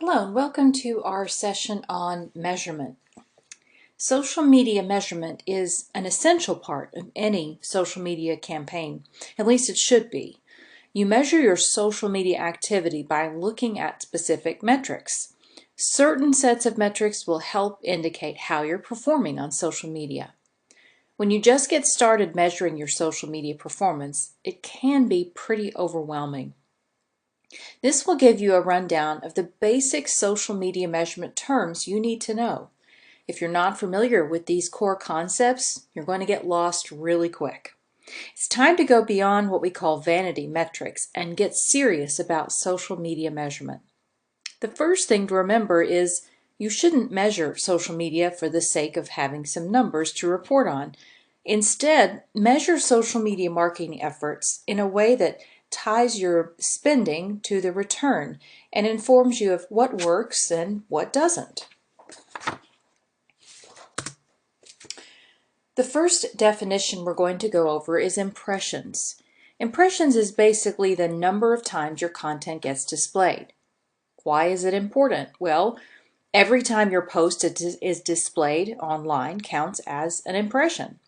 Hello and welcome to our session on measurement. Social media measurement is an essential part of any social media campaign, at least it should be. You measure your social media activity by looking at specific metrics. Certain sets of metrics will help indicate how you're performing on social media. When you just get started measuring your social media performance, it can be pretty overwhelming. This will give you a rundown of the basic social media measurement terms you need to know. If you're not familiar with these core concepts, you're going to get lost really quick. It's time to go beyond what we call vanity metrics and get serious about social media measurement. The first thing to remember is you shouldn't measure social media for the sake of having some numbers to report on. Instead, measure social media marketing efforts in a way that ties your spending to the return and informs you of what works and what doesn't. The first definition we're going to go over is impressions. Impressions is basically the number of times your content gets displayed. Why is it important? Well, every time your post is displayed online counts as an impression.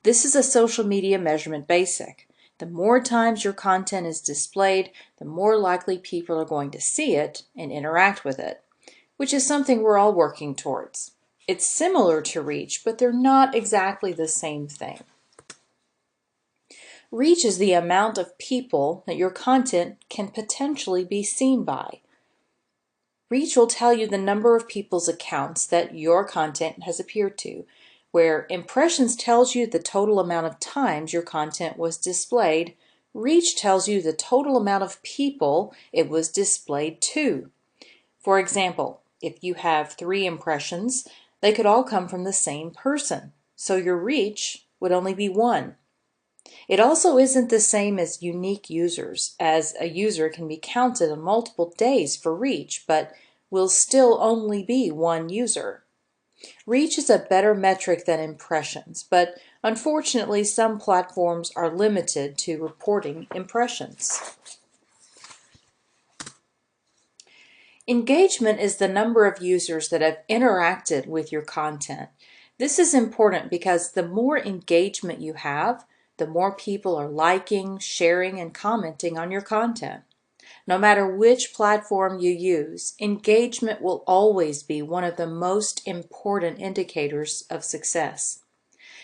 This is a social media measurement basic. The more times your content is displayed, the more likely people are going to see it and interact with it, which is something we're all working towards. It's similar to reach, but they're not exactly the same thing. Reach is the amount of people that your content can potentially be seen by. Reach will tell you the number of people's accounts that your content has appeared to, where impressions tells you the total amount of times your content was displayed. Reach tells you the total amount of people it was displayed to. For example, if you have 3 impressions, they could all come from the same person, so your reach would only be 1. It also isn't the same as unique users, as a user can be counted on multiple days for reach, but will still only be 1 user. Reach is a better metric than impressions, but unfortunately some platforms are limited to reporting impressions. Engagement is the number of users that have interacted with your content. This is important because the more engagement you have, the more people are liking, sharing, and commenting on your content. No matter which platform you use, engagement will always be one of the most important indicators of success.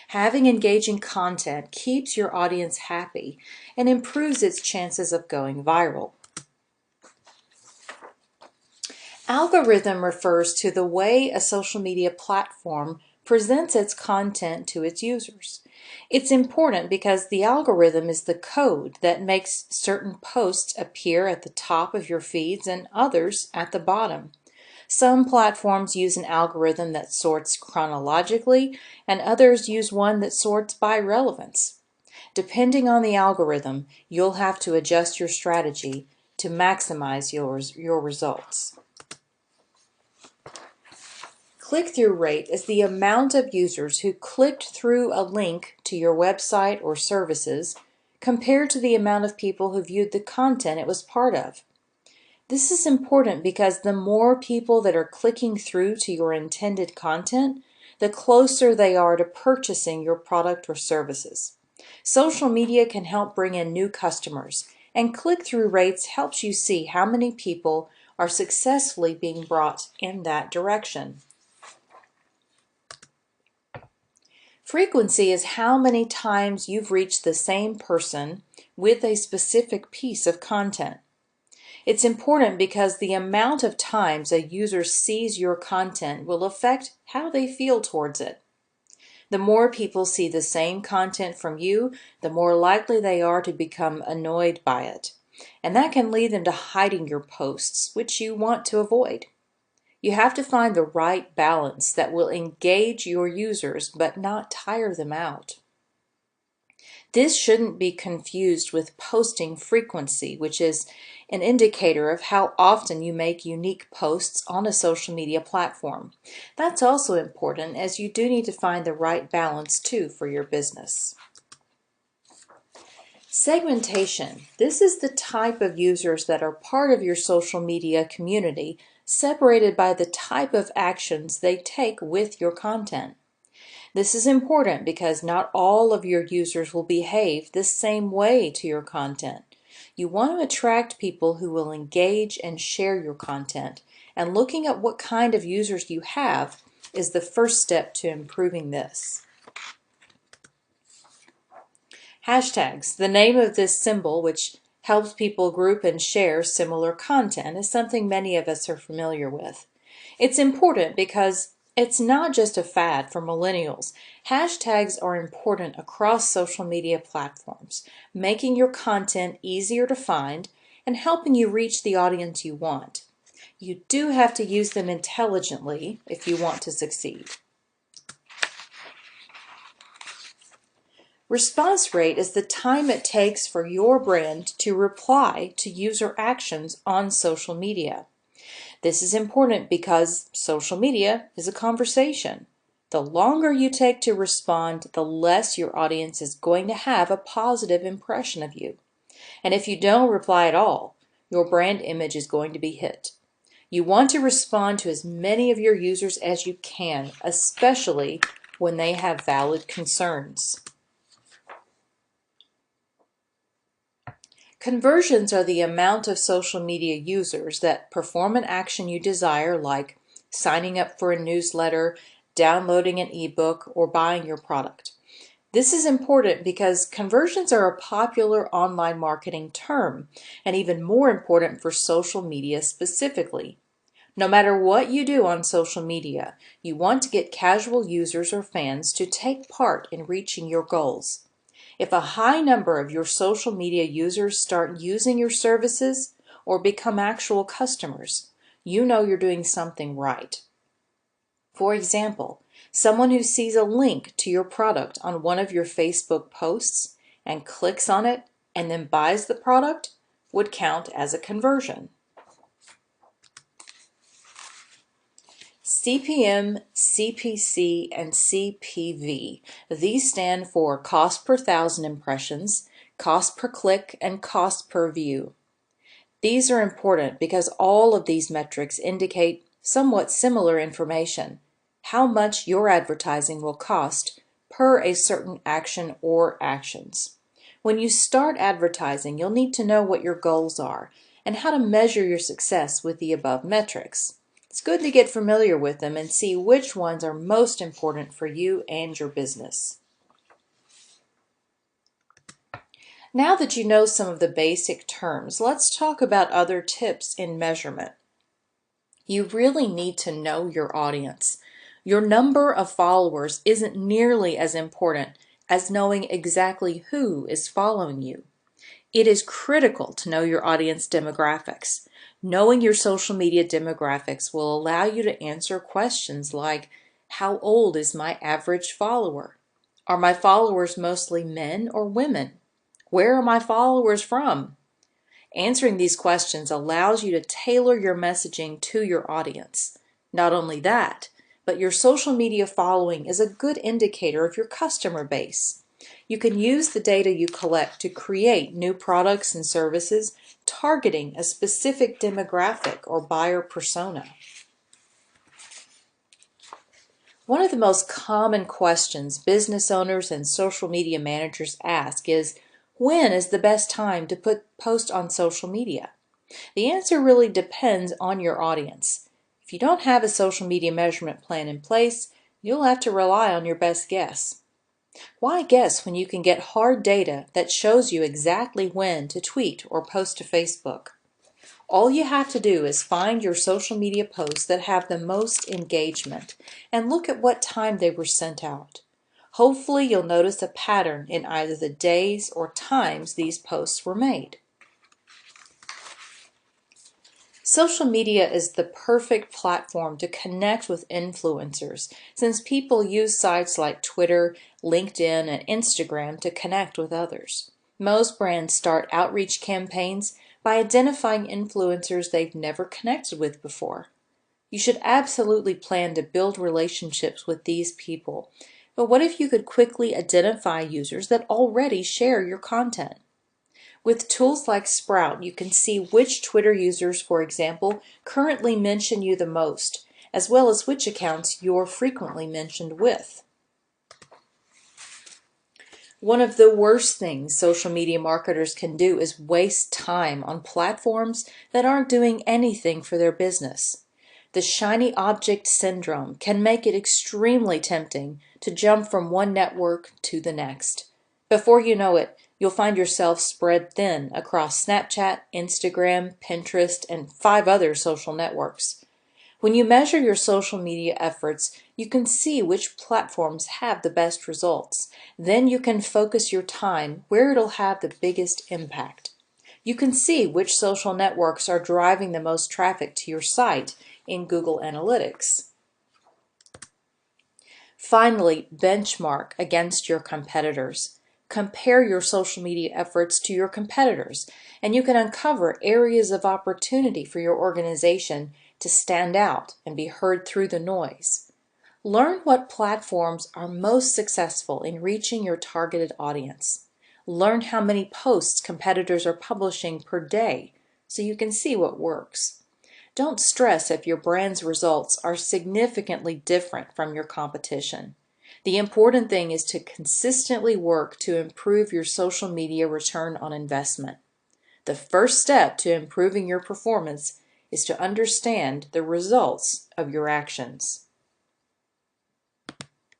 Having engaging content keeps your audience happy and improves its chances of going viral. Algorithm refers to the way a social media platform presents its content to its users. It's important because the algorithm is the code that makes certain posts appear at the top of your feeds and others at the bottom. Some platforms use an algorithm that sorts chronologically, and others use one that sorts by relevance. Depending on the algorithm, you'll have to adjust your strategy to maximize your results. Click-through rate is the amount of users who clicked through a link to your website or services compared to the amount of people who viewed the content it was part of. This is important because the more people that are clicking through to your intended content, the closer they are to purchasing your product or services. Social media can help bring in new customers, and click-through rates helps you see how many people are successfully being brought in that direction. Frequency is how many times you've reached the same person with a specific piece of content. It's important because the amount of times a user sees your content will affect how they feel towards it. The more people see the same content from you, the more likely they are to become annoyed by it. And that can lead them to hiding your posts, which you want to avoid. You have to find the right balance that will engage your users but not tire them out. This shouldn't be confused with posting frequency, which is an indicator of how often you make unique posts on a social media platform. That's also important, as you do need to find the right balance too for your business. Segmentation. This is the type of users that are part of your social media community, separated by the type of actions they take with your content. This is important because not all of your users will behave the same way to your content. You want to attract people who will engage and share your content, and looking at what kind of users you have is the first step to improving this. Hashtags. The name of this symbol, which helps people group and share similar content, is something many of us are familiar with. It's important because it's not just a fad for millennials. Hashtags are important across social media platforms, making your content easier to find and helping you reach the audience you want. You do have to use them intelligently if you want to succeed. Response rate is the time it takes for your brand to reply to user actions on social media. This is important because social media is a conversation. The longer you take to respond, the less your audience is going to have a positive impression of you. And if you don't reply at all, your brand image is going to be hit. You want to respond to as many of your users as you can, especially when they have valid concerns. Conversions are the amount of social media users that perform an action you desire, like signing up for a newsletter, downloading an ebook, or buying your product. This is important because conversions are a popular online marketing term, and even more important for social media specifically. No matter what you do on social media, you want to get casual users or fans to take part in reaching your goals. If a high number of your social media users start using your services or become actual customers, you know you're doing something right. For example, someone who sees a link to your product on one of your Facebook posts and clicks on it and then buys the product would count as a conversion. CPM, CPC, and CPV. These stand for cost per thousand impressions, cost per click, and cost per view. These are important because all of these metrics indicate somewhat similar information: how much your advertising will cost per a certain action or actions. When you start advertising, you'll need to know what your goals are and how to measure your success with the above metrics. It's good to get familiar with them and see which ones are most important for you and your business. Now that you know some of the basic terms, let's talk about other tips in measurement. You really need to know your audience. Your number of followers isn't nearly as important as knowing exactly who is following you. It is critical to know your audience demographics. Knowing your social media demographics will allow you to answer questions like, how old is my average follower? Are my followers mostly men or women? Where are my followers from? Answering these questions allows you to tailor your messaging to your audience. Not only that, but your social media following is a good indicator of your customer base. You can use the data you collect to create new products and services targeting a specific demographic or buyer persona. One of the most common questions business owners and social media managers ask is, when is the best time to post on social media? The answer really depends on your audience. If you don't have a social media measurement plan in place, you'll have to rely on your best guess. Why guess when you can get hard data that shows you exactly when to tweet or post to Facebook? All you have to do is find your social media posts that have the most engagement and look at what time they were sent out. Hopefully you'll notice a pattern in either the days or times these posts were made. Social media is the perfect platform to connect with influencers, since people use sites like Twitter, LinkedIn, and Instagram to connect with others. Most brands start outreach campaigns by identifying influencers they've never connected with before. You should absolutely plan to build relationships with these people, but what if you could quickly identify users that already share your content? With tools like Sprout, you can see which Twitter users, for example, currently mention you the most, as well as which accounts you're frequently mentioned with. One of the worst things social media marketers can do is waste time on platforms that aren't doing anything for their business. The shiny object syndrome can make it extremely tempting to jump from one network to the next. Before you know it, you'll find yourself spread thin across Snapchat, Instagram, Pinterest, and 5 other social networks. When you measure your social media efforts, you can see which platforms have the best results. Then you can focus your time where it'll have the biggest impact. You can see which social networks are driving the most traffic to your site in Google Analytics. Finally, benchmark against your competitors. Compare your social media efforts to your competitors, and you can uncover areas of opportunity for your organization to stand out and be heard through the noise. Learn what platforms are most successful in reaching your targeted audience. Learn how many posts competitors are publishing per day so you can see what works. Don't stress if your brand's results are significantly different from your competition. The important thing is to consistently work to improve your social media return on investment. The first step to improving your performance is to understand the results of your actions.